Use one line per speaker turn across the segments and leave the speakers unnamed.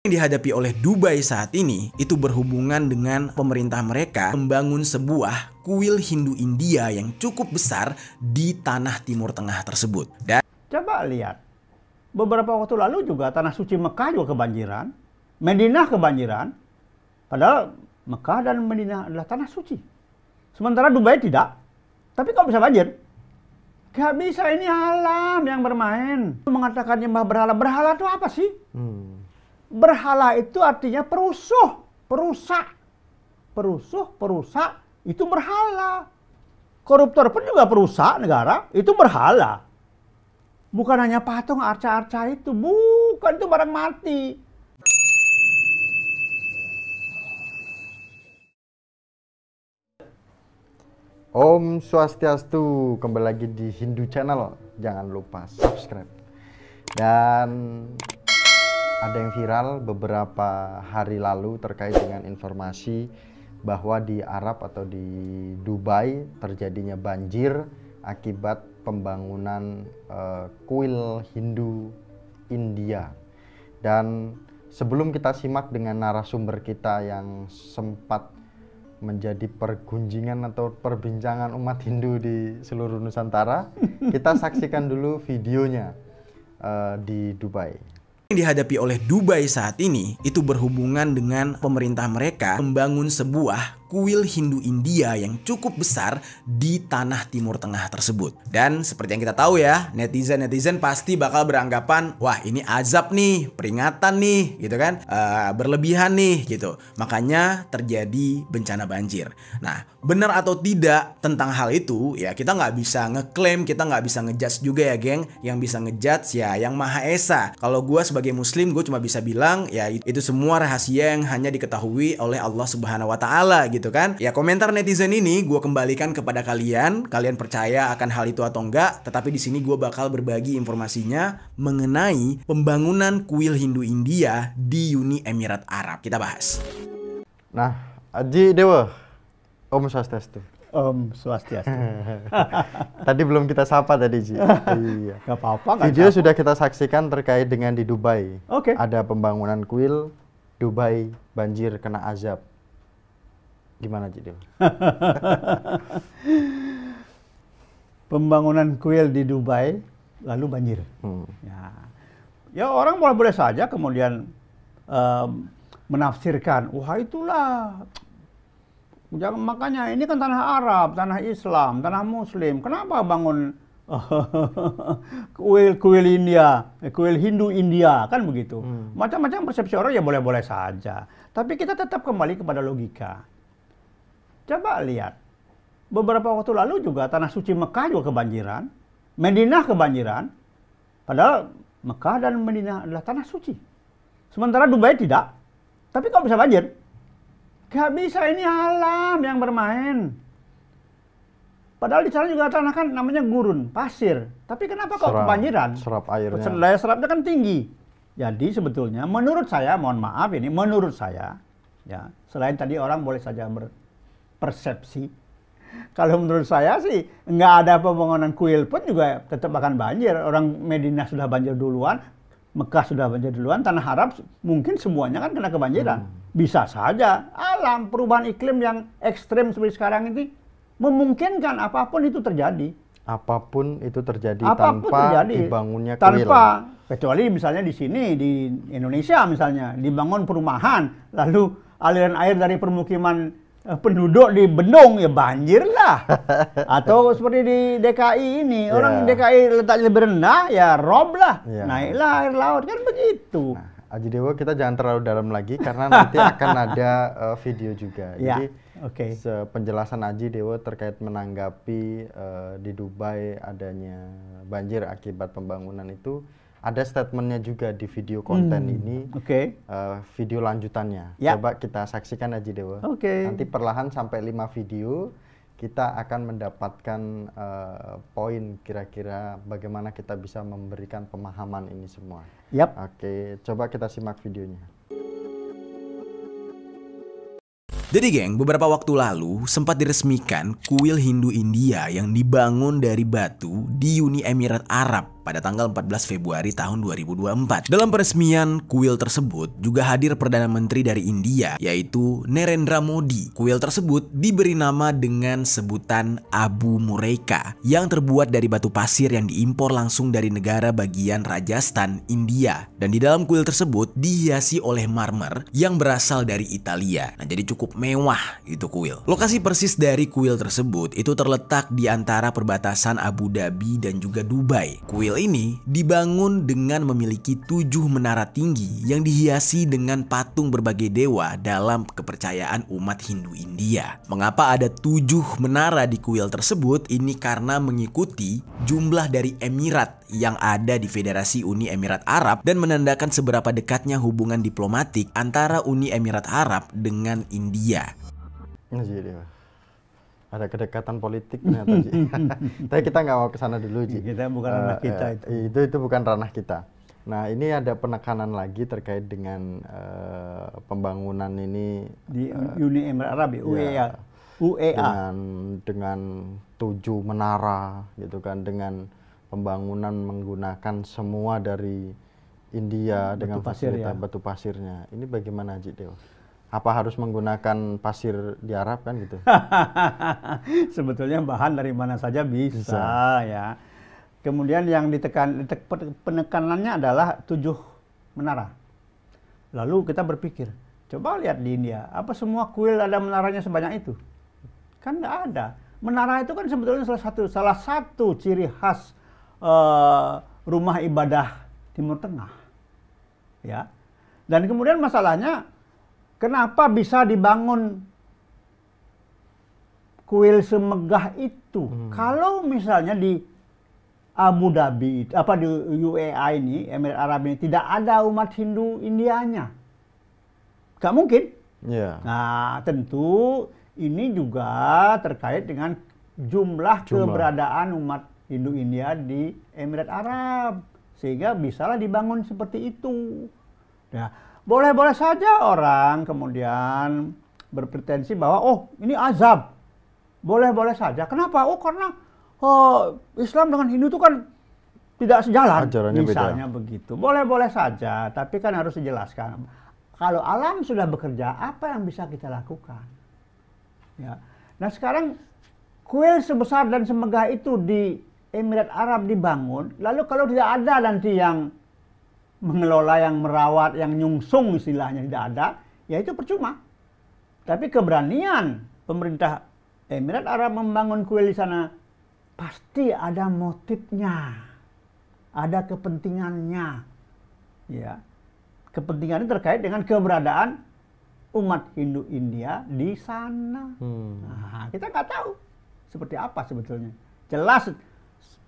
Yang dihadapi oleh Dubai saat ini itu berhubungan dengan pemerintah mereka membangun sebuah kuil Hindu India yang cukup besar di tanah Timur Tengah tersebut. Dan
coba lihat, beberapa waktu lalu juga tanah suci Mekah juga kebanjiran, Madinah kebanjiran, padahal Mekah dan Madinah adalah tanah suci. Sementara Dubai tidak. Tapi kok bisa banjir? Gak bisa, ini alam yang bermain. Mengatakan nyembah berhala, berhala itu apa sih? Berhala itu artinya perusuh, perusak. Perusak, itu berhala. Koruptor pun juga perusak negara, itu berhala. Bukan hanya patung arca-arca itu, bukan, itu barang mati.
Om Swastiastu, kembali lagi di Hindu Channel. Jangan lupa subscribe. Dan ada yang viral beberapa hari lalu terkait dengan informasi bahwa di Arab atau di Dubai terjadinya banjir akibat pembangunan kuil Hindu India. Dan sebelum kita simak dengan narasumber kita yang sempat menjadi pergunjingan atau perbincangan umat Hindu di seluruh Nusantara, kita saksikan dulu videonya di Dubai.
yang dihadapi oleh Dubai saat ini itu berhubungan dengan pemerintah mereka membangun sebuah kuil Hindu India yang cukup besar di tanah Timur Tengah tersebut. Dan seperti yang kita tahu ya, netizen pasti bakal beranggapan, wah ini azab nih, peringatan nih, gitu kan, berlebihan nih, gitu. Makanya terjadi bencana banjir. Nah, benar atau tidak tentang hal itu, ya kita nggak bisa ngeklaim, kita nggak bisa ngejudge juga ya geng. Yang bisa ngejudge ya yang Maha Esa. Kalau gue sebagai muslim, gue cuma bisa bilang, ya itu semua rahasia yang hanya diketahui oleh Allah Subhanahu Wa Taala, gitu kan. Ya komentar netizen ini gue kembalikan kepada kalian percaya akan hal itu atau enggak, tetapi di sini gue bakal berbagi informasinya mengenai pembangunan kuil Hindu India di Uni Emirat Arab. Kita bahas.
Nah, Aji Dewa, Om Swastiastu.
Om Swastiastu.
Tadi belum kita sapa tadi, Ji. Iya.
Gak apa-apa.
Video sudah kita saksikan terkait dengan di Dubai.
Oke.
Ada pembangunan kuil, Dubai banjir kena azab. Gimana, Ji Dewa?
Pembangunan kuil di Dubai lalu banjir. Ya orang boleh-boleh saja kemudian menafsirkan, wah itulah. Jangan, makanya ini kan tanah Arab, tanah Islam, tanah Muslim. Kenapa bangun kuil India, kuil Hindu India, kan begitu. Macam-macam persepsi orang ya boleh-boleh saja. Tapi kita tetap kembali kepada logika. Coba lihat, beberapa waktu lalu juga tanah suci Mekah juga kebanjiran, Madinah kebanjiran, padahal Mekah dan Madinah adalah tanah suci. Sementara Dubai tidak. Tapi kok bisa banjir? Gak bisa, ini alam yang bermain. Padahal di sana juga tanah kan namanya gurun, pasir. Tapi kenapa kok kebanjiran?
Serap airnya.
Daya serapnya kan tinggi. Jadi sebetulnya menurut saya, mohon maaf ini, menurut saya, ya selain tadi orang boleh saja berpersepsi. Kalau menurut saya sih nggak ada pembangunan kuil pun juga tetap akan banjir. Orang Madinah sudah banjir duluan, Mekah sudah banjir duluan, tanah Arab mungkin semuanya kan kena kebanjiran. Bisa saja alam perubahan iklim yang ekstrim seperti sekarang ini memungkinkan apapun itu terjadi.
Apapun itu terjadi
Apapun
tanpa
terjadi,
dibangunnya kuil.
tanpa, kecuali misalnya di sini di Indonesia misalnya dibangun perumahan, lalu aliran air dari permukiman penduduk di bendung ya banjir lah. Atau seperti di DKI ini, orang DKI letaknya lebih rendah ya rob lah, naiklah air laut, kan begitu.
Nah, Aji Dewa, kita jangan terlalu dalam lagi karena nanti akan ada video juga. Jadi penjelasan Aji Dewa terkait menanggapi di Dubai adanya banjir akibat pembangunan itu, ada statementnya juga di video konten ini, video lanjutannya. Coba kita saksikan Aji Dewa. Nanti perlahan sampai 5 video kita akan mendapatkan poin kira-kira bagaimana kita bisa memberikan pemahaman ini semua. Oke, coba kita simak videonya.
Jadi geng, beberapa waktu lalu sempat diresmikan kuil Hindu India yang dibangun dari batu di Uni Emirat Arab pada tanggal 14 Februari tahun 2024. Dalam peresmian kuil tersebut juga hadir Perdana Menteri dari India, yaitu Narendra Modi. Kuil tersebut diberi nama dengan sebutan Abu Muraika yang terbuat dari batu pasir yang diimpor langsung dari negara bagian Rajasthan, India. Dan di dalam kuil tersebut dihiasi oleh marmer yang berasal dari Italia. Nah, jadi cukup mewah itu kuil. Lokasi persis dari kuil tersebut itu terletak di antara perbatasan Abu Dhabi dan juga Dubai. Kuil ini dibangun dengan memiliki 7 menara tinggi yang dihiasi dengan patung berbagai dewa dalam kepercayaan umat Hindu India. Mengapa ada 7 menara di kuil tersebut? Ini karena mengikuti jumlah dari emirat yang ada di Federasi Uni Emirat Arab dan menandakan seberapa dekatnya hubungan diplomatik antara Uni Emirat Arab dengan India.
Ada kedekatan politik ternyata, Ji. Tapi kita nggak mau ke sana dulu, Ji.
Kita bukan ranah kita
itu bukan ranah kita. Nah, ini ada penekanan lagi terkait dengan pembangunan ini
di Uni Emirat Arab, UEA.
Dengan 7 menara gitu kan, dengan pembangunan menggunakan semua dari India dengan fasilitas batu pasirnya. Ini bagaimana, Ji Dewa? Apa harus menggunakan pasir di Arab kan gitu?
Sebetulnya bahan dari mana saja bisa. Ya. Kemudian yang penekanannya adalah 7 menara. Lalu kita berpikir, coba lihat di India, apa semua kuil ada menaranya sebanyak itu? Kan nggak ada. Menara itu kan sebetulnya salah satu ciri khas rumah ibadah Timur Tengah. Ya. Dan kemudian masalahnya, kenapa bisa dibangun kuil semegah itu? Kalau misalnya di Abu Dhabi, di UEA ini, Emirat Arab ini, tidak ada umat Hindu Indianya. Gak mungkin.
Yeah.
Nah, tentu ini juga terkait dengan jumlah keberadaan umat Hindu India di Emirat Arab. Sehingga bisalah dibangun seperti itu. Ya. Boleh-boleh saja orang kemudian berpretensi bahwa ini azab. Boleh-boleh saja. Kenapa? Karena Islam dengan Hindu itu kan tidak sejalan.
Ajarannya
misalnya
beda.
Begitu. Boleh-boleh saja, tapi kan harus dijelaskan. Kalau alam sudah bekerja, apa yang bisa kita lakukan? Ya. Nah, sekarang kuil sebesar dan semegah itu di Emirat Arab dibangun, lalu kalau tidak ada nanti yang mengelola, yang merawat, yang nyungsung istilahnya tidak ada, ya itu percuma. Tapi keberanian pemerintah Emirat Arab membangun kuil di sana pasti ada motifnya, ada kepentingannya, ya. Kepentingannya terkait dengan keberadaan umat Hindu India di sana. Nah, kita nggak tahu seperti apa sebetulnya. Jelas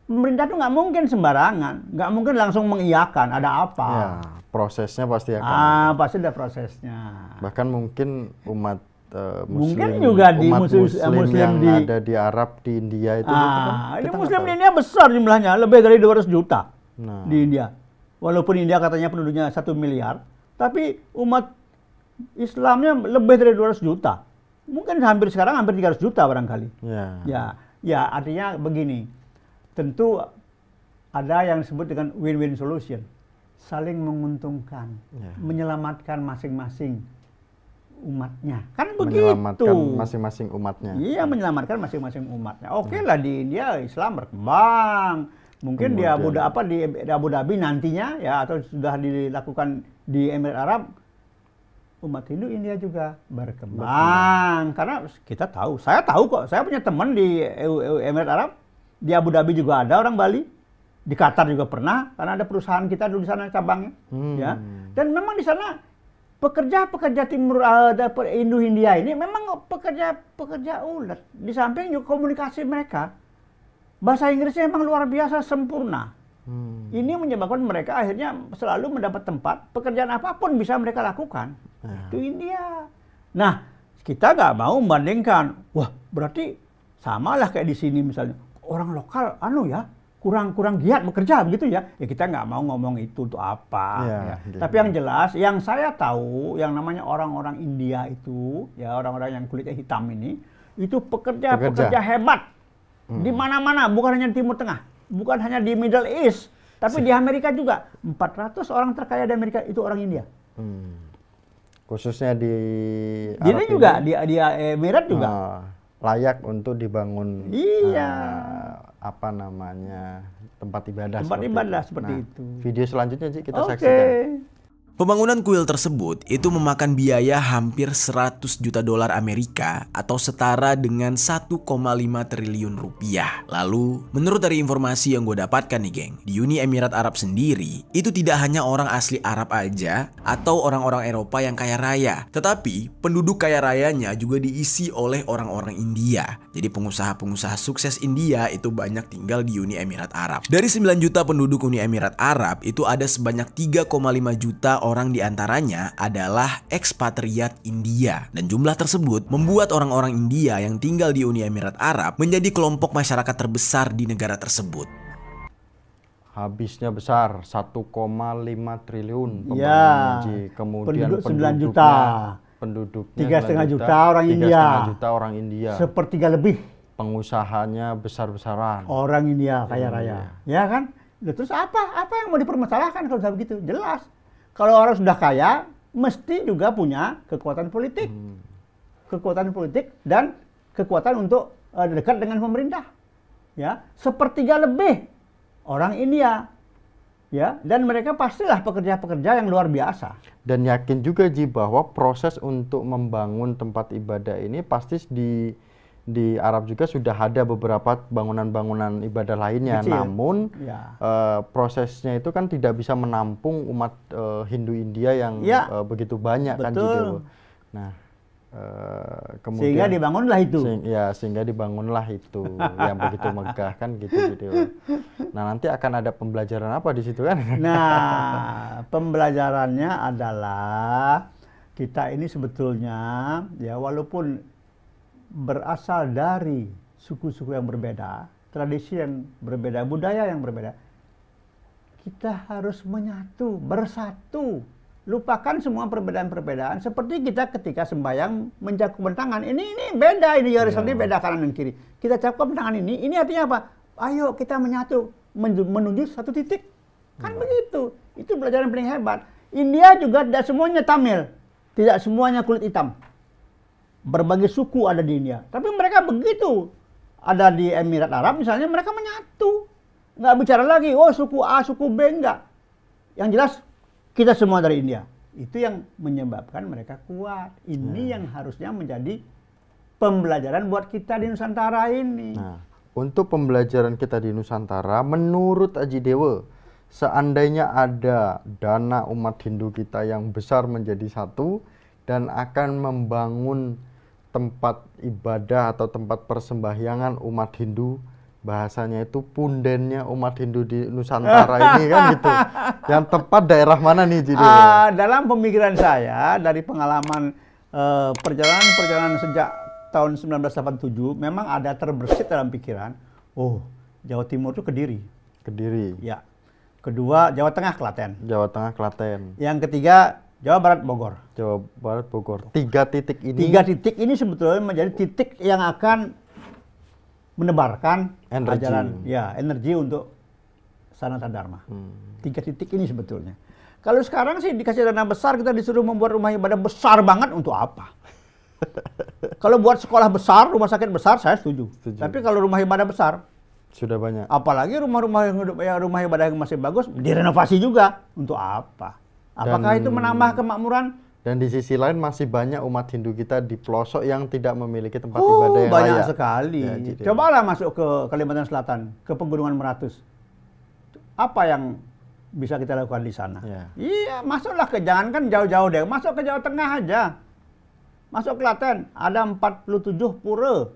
pemerintah itu nggak mungkin sembarangan, nggak mungkin langsung mengiyakan ada apa.
Ya, prosesnya pasti akan.
Pasti ada prosesnya.
Bahkan mungkin umat Muslim,
mungkin juga di
Muslim yang ada di Arab, di India itu.
Ini Muslim di India besar jumlahnya, lebih dari 200 juta di India. Walaupun India katanya penduduknya 1 miliar, tapi umat Islamnya lebih dari 200 juta. Mungkin sekarang hampir 300 juta barangkali. Ya, artinya begini. Tentu ada yang disebut dengan win-win solution. Saling menguntungkan, menyelamatkan masing-masing umatnya. Kan begitu.
Menyelamatkan masing-masing umatnya.
Iya, menyelamatkan masing-masing umatnya. Oke lah, di India Islam berkembang. Mungkin di Abu Dhabi nantinya ya, atau sudah dilakukan di Emirat Arab, umat Hindu India juga berkembang. Karena kita tahu, saya tahu kok, saya punya teman di Emirat Arab, di Abu Dhabi juga ada orang Bali, di Qatar juga pernah, karena ada perusahaan kita dulu di sana cabangnya, ya. Dan memang di sana pekerja-pekerja timur Hindu India ini memang pekerja ulet. Di samping juga komunikasi mereka, bahasa Inggrisnya memang luar biasa sempurna. Ini menyebabkan mereka akhirnya selalu mendapat tempat, pekerjaan apapun bisa mereka lakukan. Itu India. Nah, kita nggak mau membandingkan. Wah, berarti samalah kayak di sini misalnya. Orang lokal, kurang giat bekerja begitu ya. Ya kita nggak mau ngomong itu untuk apa. Tapi yang jelas, yang saya tahu, yang namanya orang-orang India itu, ya orang-orang yang kulitnya hitam ini, itu pekerja hebat. Di mana-mana, bukan hanya di Timur Tengah, bukan hanya di Middle East, Tapi di Amerika juga 400 orang terkaya di Amerika itu orang India.
Khususnya di
Jadi juga di Emirat juga
layak untuk dibangun
iya
apa namanya tempat ibadah
seperti
Nah,
itu.
video selanjutnya Ji kita saksikan.
Pembangunan kuil tersebut itu memakan biaya hampir 100 juta dolar Amerika atau setara dengan 1,5 triliun rupiah. Lalu, menurut dari informasi yang gue dapatkan nih geng, di Uni Emirat Arab sendiri itu tidak hanya orang asli Arab aja atau orang-orang Eropa yang kaya raya, tetapi penduduk kaya rayanya juga diisi oleh orang-orang India. Jadi pengusaha-pengusaha sukses India itu banyak tinggal di Uni Emirat Arab. Dari 9 juta penduduk Uni Emirat Arab itu ada sebanyak 3,5 juta orang diantaranya adalah ekspatriat India. Dan jumlah tersebut membuat orang-orang India yang tinggal di Uni Emirat Arab menjadi kelompok masyarakat terbesar di negara tersebut.
Habisnya besar 1,5 triliun
Ya,
kemudian
penduduk 9 juta.
Penduduknya
3,5 juta orang India.
3,5 juta orang India.
Sepertiga lebih
Pengusahanya besar-besaran.
orang India kaya raya. Ya kan? Terus apa yang mau dipermasalahkan kalau sudah begitu? Jelas. Kalau orang sudah kaya, mesti juga punya kekuatan politik. Kekuatan politik dan kekuatan untuk dekat dengan pemerintah. Ya, sepertiga lebih orang India. Ya, dan mereka pastilah pekerja-pekerja yang luar biasa.
Dan yakin juga Ji bahwa proses untuk membangun tempat ibadah ini pasti di Arab juga sudah ada beberapa bangunan-bangunan ibadah lainnya.
Kecil.
Namun
Ya.
prosesnya itu kan tidak bisa menampung umat Hindu India yang begitu banyak.
Betul.
Kan Ji. Nah, kemudian
Sehingga dibangunlah itu.
sehingga dibangunlah itu yang begitu megah kan gitu. Nah, nanti akan ada pembelajaran apa di situ kan?
Nah, pembelajarannya adalah kita ini sebetulnya ya walaupun berasal dari suku-suku yang berbeda, tradisi yang berbeda, budaya yang berbeda, kita harus menyatu, bersatu. Lupakan semua perbedaan-perbedaan. Seperti kita ketika sembahyang mencakup tangan. Ini beda, ini Yerusalem ini beda kanan dan kiri. Kita cakup tangan ini artinya apa? Ayo kita menyatu, menuju satu titik. Kan begitu. Itu pelajaran paling hebat. India juga tidak semuanya Tamil. Tidak semuanya kulit hitam. Berbagai suku ada di India. Tapi mereka begitu. Ada di Emirat Arab misalnya, mereka menyatu. Nggak bicara lagi, oh suku A, suku B, enggak. Yang jelas, kita semua dari India. Itu yang menyebabkan mereka kuat. Ini yang harusnya menjadi pembelajaran buat kita di Nusantara ini.
Nah, untuk pembelajaran kita di Nusantara, menurut Aji Dewa, seandainya ada dana umat Hindu kita yang besar menjadi satu dan akan membangun tempat ibadah atau tempat persembahyangan umat Hindu, bahasanya itu pundennya umat Hindu di Nusantara ini kan gitu. Yang tepat daerah mana nih Ji?
Dalam pemikiran saya dari pengalaman perjalanan sejak tahun 1987 memang ada terbersit dalam pikiran, oh Jawa Timur itu Kediri.
Kediri.
Ya. Kedua Jawa Tengah Klaten.
Jawa Tengah Klaten.
Yang ketiga Jawa Barat Bogor.
Jawa Barat Bogor. 3 titik ini.
3 titik ini sebetulnya menjadi titik yang akan menebarkan energi untuk Sanata Dharma. 3 titik ini sebetulnya. Kalau sekarang sih dikasih dana besar, kita disuruh membuat rumah ibadah besar banget untuk apa? Kalau buat sekolah besar, rumah sakit besar, saya setuju. Tapi kalau rumah ibadah besar,
sudah banyak.
Apalagi rumah ibadah yang masih bagus, direnovasi juga. Untuk apa? Apakah itu menambah kemakmuran?
Dan di sisi lain masih banyak umat Hindu kita di pelosok yang tidak memiliki tempat ibadah yang
banyak
layak.
Sekali. Ya, cobalah masuk ke Kalimantan Selatan, ke Pegunungan Meratus. Apa yang bisa kita lakukan di sana?
Ya.
Iya, masuklah jangankan jauh-jauh deh, masuk ke Jawa Tengah aja. Masuk Klaten, ada 47 pura.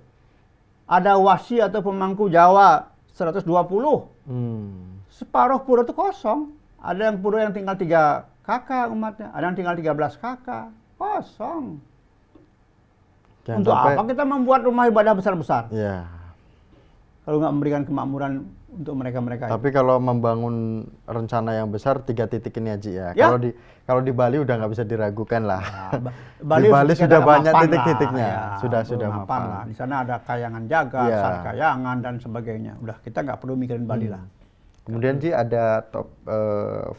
Ada wasi atau pemangku Jawa 120. Separuh pura itu kosong. Ada yang pura yang tinggal 3 kakak umatnya, ada yang tinggal 13 kakak, kosong. Untuk apa kita membuat rumah ibadah besar-besar?
Ya.
Kalau nggak memberikan kemakmuran untuk mereka-mereka.
Tapi kalau membangun rencana yang besar 3 titik ini aja ya. Kalau di Bali udah nggak bisa diragukan lah.
Nah,
Bali sudah banyak titik-titiknya. Ya, sudah mapan
lah. Di sana ada Kayangan Jaga, Sar Kayangan dan sebagainya. Udah kita nggak perlu mikirin Bali lah.
Kemudian Ji ada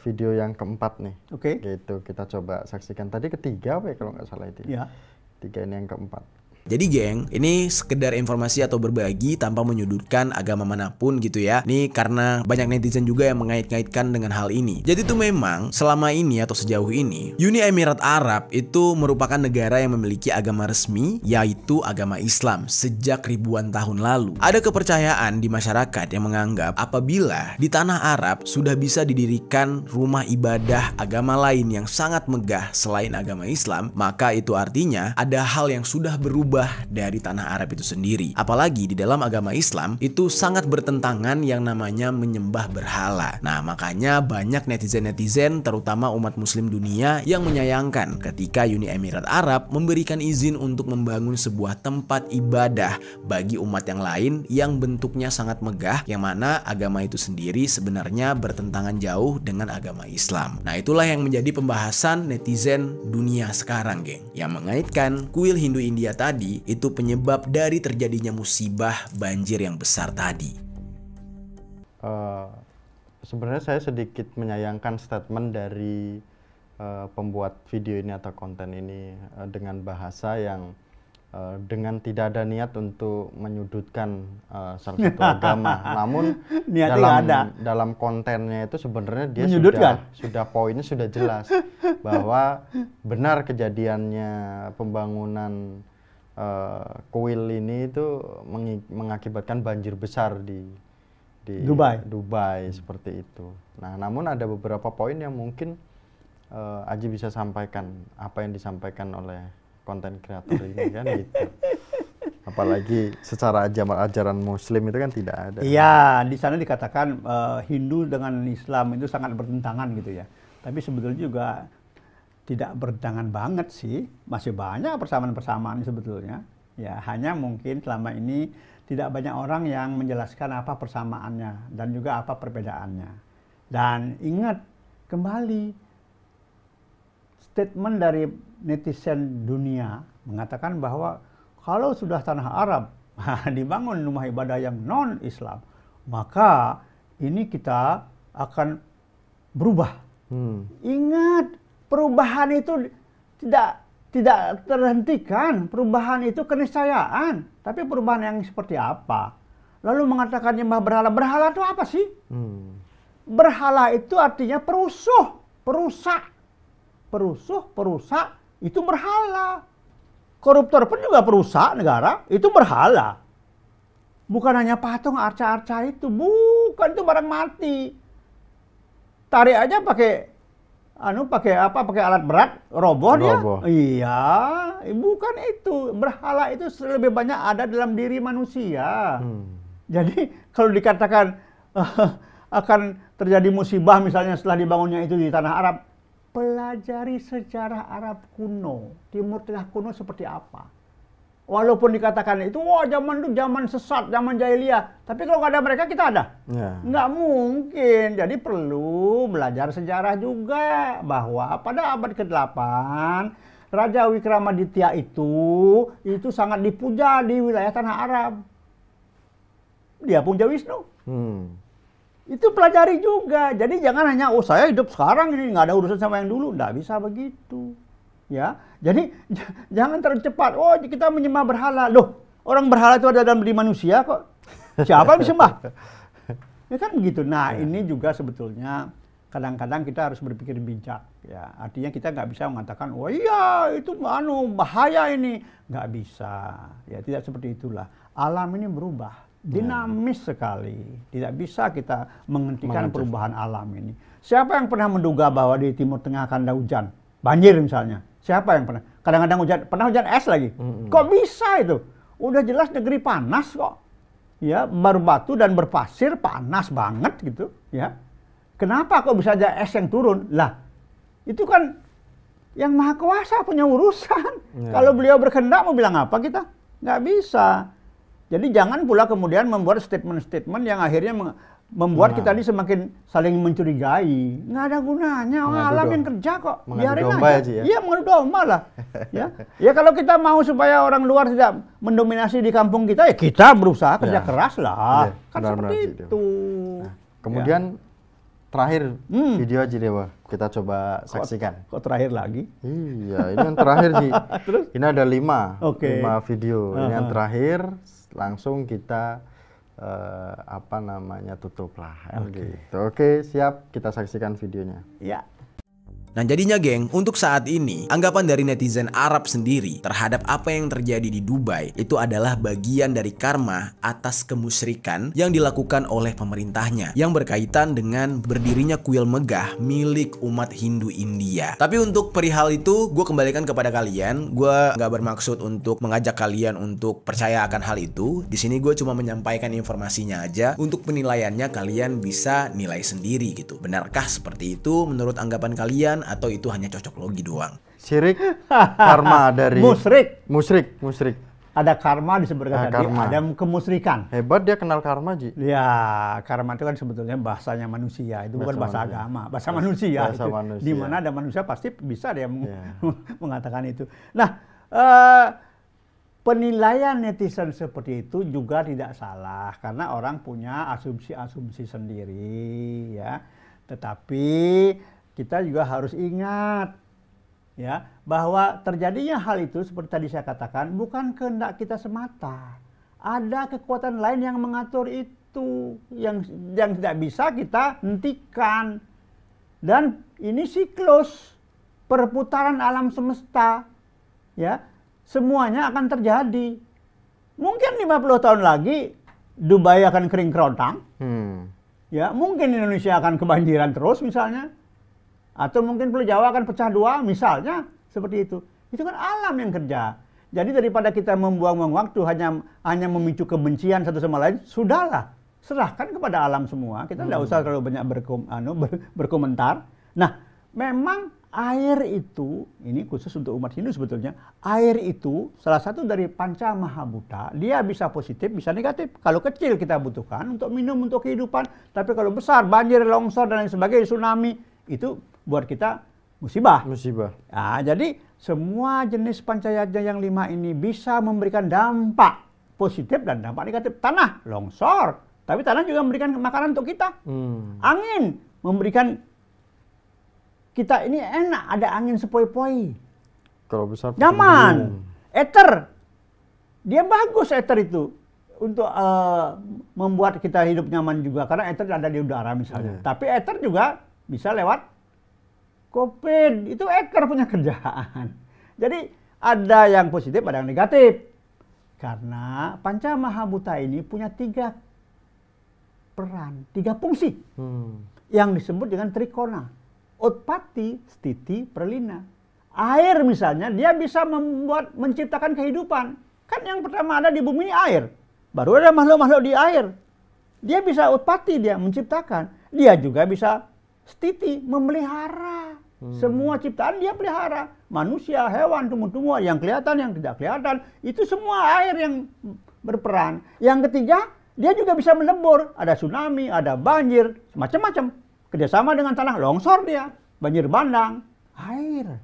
video yang keempat nih.
Oke.
Gitu, kita coba saksikan. Tadi ketiga apa ya kalau nggak salah itu?
Ya.
Tiga ini yang keempat.
Jadi geng, ini sekedar informasi atau berbagi tanpa menyudutkan agama manapun gitu ya. Ini karena banyak netizen juga yang mengait-ngaitkan dengan hal ini. Jadi tuh memang selama ini atau sejauh ini, Uni Emirat Arab itu merupakan negara yang memiliki agama resmi, yaitu agama Islam sejak ribuan tahun lalu. Ada kepercayaan di masyarakat yang menganggap apabila di tanah Arab sudah bisa didirikan rumah ibadah agama lain yang sangat megah selain agama Islam, maka itu artinya ada hal yang sudah berubah dari tanah Arab itu sendiri. Apalagi di dalam agama Islam itu sangat bertentangan yang namanya menyembah berhala. Nah, makanya banyak netizen-netizen terutama umat muslim dunia yang menyayangkan ketika Uni Emirat Arab memberikan izin untuk membangun sebuah tempat ibadah bagi umat yang lain yang bentuknya sangat megah, yang mana agama itu sendiri sebenarnya bertentangan jauh dengan agama Islam. Nah, itulah yang menjadi pembahasan netizen dunia sekarang, geng, yang mengaitkan kuil Hindu India tadi itu penyebab dari terjadinya musibah banjir yang besar tadi.
Sebenarnya saya sedikit menyayangkan statement dari pembuat video ini atau konten ini dengan bahasa yang dengan tidak ada niat untuk menyudutkan salah satu agama. Namun dalam kontennya itu sebenarnya dia sudah poinnya sudah jelas bahwa benar kejadiannya pembangunan kuil ini itu mengakibatkan banjir besar di Dubai seperti itu. Nah, namun ada beberapa poin yang mungkin Aji bisa sampaikan apa yang disampaikan oleh konten kreator ini kan gitu. Apalagi secara ajaran Muslim itu kan tidak ada.
Iya, di sana dikatakan Hindu dengan Islam itu sangat bertentangan gitu ya. Tapi sebetulnya juga tidak bertentangan banget sih, masih banyak persamaan-persamaan sebetulnya. Ya, hanya mungkin selama ini tidak banyak orang yang menjelaskan apa persamaannya dan juga apa perbedaannya. Dan ingat kembali, statement dari netizen dunia mengatakan bahwa kalau sudah tanah Arab dibangun rumah ibadah yang non-Islam, maka ini kita akan berubah. Ingat, perubahan itu tidak terhentikan. Perubahan itu keniscayaan. Tapi perubahan yang seperti apa? Lalu mengatakan nyembah berhala. Berhala itu apa sih? Berhala itu artinya perusuh, perusak. Perusak itu berhala. Koruptor pun juga perusak negara, itu berhala. Bukan hanya patung arca-arca itu, bukan, itu barang mati. Tarik aja pakai pakai alat berat, roboh dia. Iya, bukan itu. Berhala itu lebih banyak ada dalam diri manusia. Jadi kalau dikatakan akan terjadi musibah misalnya setelah dibangunnya itu di tanah Arab, pelajari sejarah Arab kuno, Timur Tengah kuno seperti apa. Walaupun dikatakan itu, zaman itu zaman sesat, zaman jahiliyah. Tapi kalau nggak ada mereka, kita ada? Nggak mungkin. Jadi perlu belajar sejarah juga. Bahwa pada abad ke-8, Raja Wikramaditya itu sangat dipuja di wilayah tanah Arab. Dia puja Wisnu. Itu pelajari juga. Jadi jangan hanya, saya hidup sekarang ini, nggak ada urusan sama yang dulu. Nggak bisa begitu. Ya, jadi jangan terlalu cepat. Kita menyembah berhala. Loh, orang berhala itu ada dalam diri manusia kok. Siapa yang disembah? Ya kan begitu. Nah, ini juga sebetulnya kadang-kadang kita harus berpikir bijak. Ya, artinya kita nggak bisa mengatakan, iya itu bahaya ini. Nggak bisa. Ya, tidak seperti itulah. Alam ini berubah, dinamis sekali. Tidak bisa kita menghentikan perubahan alam ini. Siapa yang pernah menduga bahwa di Timur Tengah akan ada hujan? Banjir misalnya. Siapa yang pernah? Kadang-kadang pernah hujan es lagi. Kok bisa itu? Udah jelas negeri panas kok. Ya, berbatu dan berpasir panas banget gitu, ya. Kenapa kok bisa ada es yang turun? Lah, itu kan yang Maha Kuasa punya urusan. Kalau beliau berkehendak mau bilang apa kita? Nggak bisa. Jadi jangan pula kemudian membuat statement-statement yang akhirnya membuat kita ini semakin saling mencurigai. Nggak ada gunanya, alam yang kerja kok. Biarin aja. Iya, mengadu domba lah. Ya kalau kita mau supaya orang luar tidak mendominasi di kampung kita, ya kita berusaha kerja keras lah. Kan seperti itu.
Kemudian terakhir video aja deh, Wah. Kita coba saksikan.
Kok terakhir lagi?
Iya, ini yang terakhir sih.
Terus?
Ini ada 5,
Oke.
5 video. Ini yang terakhir, langsung kita tutup lah. Gitu. Oke, siap. Kita saksikan videonya.
Ya.
Nah jadinya geng, untuk saat ini anggapan dari netizen Arab sendiri terhadap apa yang terjadi di Dubai itu adalah bagian dari karma atas kemusyrikan yang dilakukan oleh pemerintahnya yang berkaitan dengan berdirinya kuil megah milik umat Hindu India. Tapi untuk perihal itu gue kembalikan kepada kalian. Gue nggak bermaksud untuk mengajak kalian untuk percaya akan hal itu. Di sini gue cuma menyampaikan informasinya aja. Untuk penilaiannya kalian bisa nilai sendiri gitu. Benarkah seperti itu menurut anggapan kalian? Atau itu hanya cocok logi doang?
Syirik, karma dari musyrik.
Ada karma disebutkan tadi,
karma.
ada kemusyrikan.
Hebat dia kenal karma, Ji.
Ya, karma itu kan sebetulnya bahasanya manusia, itu bukan bahasa agama, bahasa manusia.
Bahasa
itu.
manusia.
Di mana ada manusia pasti bisa dia mengatakan itu. Nah, penilaian netizen seperti itu juga tidak salah karena orang punya asumsi-asumsi sendiri, ya. Tetapi kita juga harus ingat ya bahwa terjadinya hal itu seperti tadi saya katakan bukan kehendak kita semata. Ada kekuatan lain yang mengatur itu yang tidak bisa kita hentikan. Dan ini siklus perputaran alam semesta. Ya, semuanya akan terjadi. Mungkin 50 tahun lagi Dubai akan kering kerontang. Ya, mungkin Indonesia akan kebanjiran terus misalnya. Atau mungkin Pulau Jawa akan pecah 2 misalnya seperti itu. Itu kan alam yang kerja. Jadi daripada kita membuang-buang waktu hanya memicu kebencian satu sama lain, sudahlah serahkan kepada alam semua. Kita tidak usah terlalu banyak berkomentar. Nah, memang air itu, ini khusus untuk umat Hindu sebetulnya, air itu salah satu dari panca mahabhuta. Dia bisa positif, bisa negatif. Kalau kecil kita butuhkan untuk minum, untuk kehidupan. Tapi kalau besar, banjir, longsor dan lain sebagainya, tsunami, itu buat kita musibah. Nah, jadi semua jenis pancayatna yang 5 ini bisa memberikan dampak positif dan dampak negatif. Tanah longsor, tapi tanah juga memberikan makanan untuk kita. Angin memberikan kita ini enak, ada angin sepoi-poi.
Kalau besar
nyaman. Ether, dia bagus ether itu untuk membuat kita hidup nyaman juga karena ether ada di udara misalnya. Tapi ether juga bisa lewat COVID, itu ether punya kerjaan. Jadi ada yang positif, ada yang negatif. Karena panca mahabhuta ini punya 3 peran, 3 fungsi. Yang disebut dengan trikona. Utpati, stiti, pralina. Air misalnya, dia bisa menciptakan kehidupan. Kan yang pertama ada di bumi air. Baru ada makhluk-makhluk di air. Dia bisa utpati, dia menciptakan. Dia juga bisa stiti, memelihara. Semua ciptaan dia pelihara. Manusia, hewan, tumbuh-tumbuhan, yang kelihatan, yang tidak kelihatan. Itu semua air yang berperan. Yang ketiga, dia juga bisa melebur. Ada tsunami, ada banjir, macam-macam. Kerjasama dengan tanah, longsor dia. Banjir bandang, air.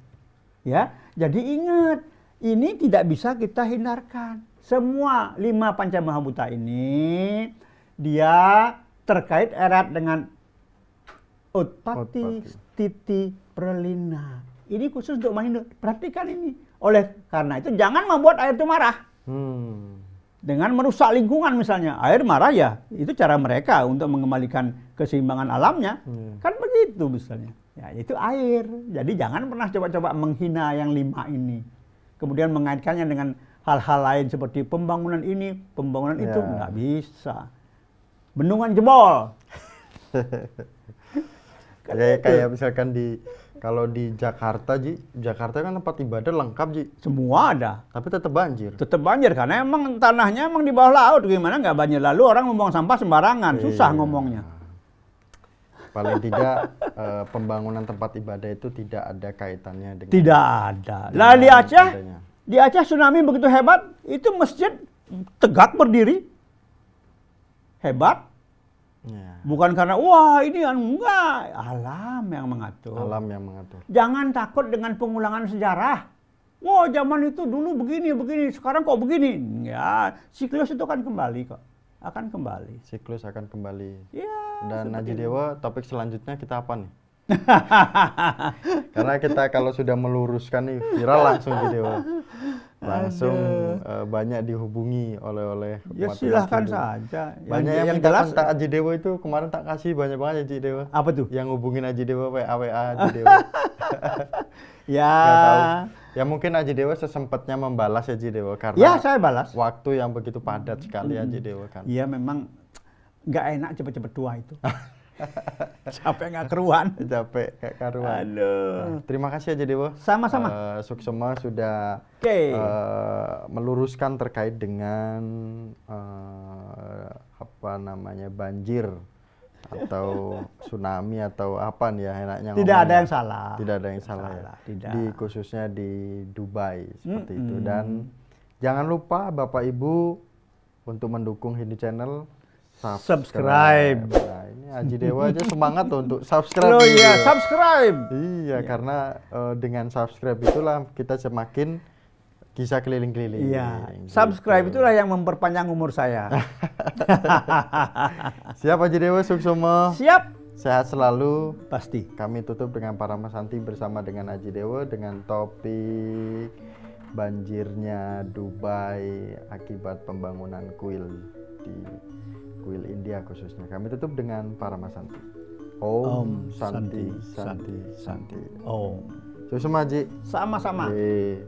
Ya, jadi ingat, ini tidak bisa kita hindarkan. Semua 5 panca mahabhuta ini, dia terkait erat dengan utpati, stiti, pralina. Ini khusus untuk umat Hindu. Perhatikan ini. Oleh karena itu jangan membuat air itu marah. Dengan merusak lingkungan misalnya. Air marah ya. Itu cara mereka untuk mengembalikan keseimbangan alamnya. Kan begitu misalnya. Ya, itu air. Jadi jangan pernah coba-coba menghina yang 5 ini. Kemudian mengaitkannya dengan hal-hal lain seperti pembangunan ini, pembangunan itu. Nggak bisa. Bendungan jebol.
Kayak misalkan kalau di Jakarta, Ji, Jakarta kan tempat ibadah lengkap, Ji.
Semua ada.
Tapi tetap banjir.
Tetap banjir karena emang tanahnya emang di bawah laut, gimana nggak banjir. Lalu orang membuang sampah sembarangan, susah ngomongnya.
Paling tidak pembangunan tempat ibadah itu tidak ada kaitannya dengan.
Tidak ada. Lah di Aceh tsunami begitu hebat, itu masjid tegak berdiri, hebat. Bukan karena wah ini enggak, alam yang mengatur.
Alam yang mengatur.
Jangan takut dengan pengulangan sejarah. Wah zaman itu dulu begini, sekarang kok begini. Ya siklus itu kan kembali kok. akan kembali.
Siklus akan kembali.
Ya.
Dan Aji Dewa, topik selanjutnya kita apa nih? Karena kita kalau sudah meluruskan nih viral langsung Aji Dewa. Langsung banyak dihubungi oleh
Ya
umat
silahkan
Hindu.
saja.
Banyak yang minta kontak Aji Dewa itu kemarin tak kasih banyak banget Aji Dewa.
Apa tuh?
Yang hubungin Aji Dewa WA Aji Dewa.
Ya.
Nggak tahu. Ya mungkin Aji Dewa sesempatnya membalas Aji Dewa karena
Ya saya balas.
waktu yang begitu padat sekali Aji Dewa kan.
Iya memang nggak enak cepet-cepet tua itu. Capek nggak keruan.
Capek kayak karuan.
Aduh.
Terima kasih Aji Dewa.
Sama-sama.
Suksema sudah
Oke.
meluruskan terkait dengan apa namanya banjir atau tsunami atau apa nih ya enaknya
Tidak
ngomongnya.
ada yang salah.
Tidak ada yang salah ya.
Tidak.
Di khususnya di Dubai seperti itu. Dan jangan lupa Bapak Ibu untuk mendukung Hindu Channel
Subscribe.
Nah, ini Aji Dewa aja semangat tuh untuk subscribe.
Oh
gitu
iya,
ya.
subscribe.
Iya, karena dengan subscribe itulah kita semakin kisah keliling-keliling.
Iya.
gitu.
Subscribe itulah yang memperpanjang umur saya.
Siap Aji Dewa, Suksema.
Siap.
Sehat selalu.
Pasti.
Kami tutup dengan para Masanti bersama dengan Aji Dewa dengan topik banjirnya Dubai akibat pembangunan kuil di kuil India khususnya. Kami tutup dengan para Masanti. Om Santi Santi Santi.
Om.
Suksema Ji.
Sama-sama.
Oke.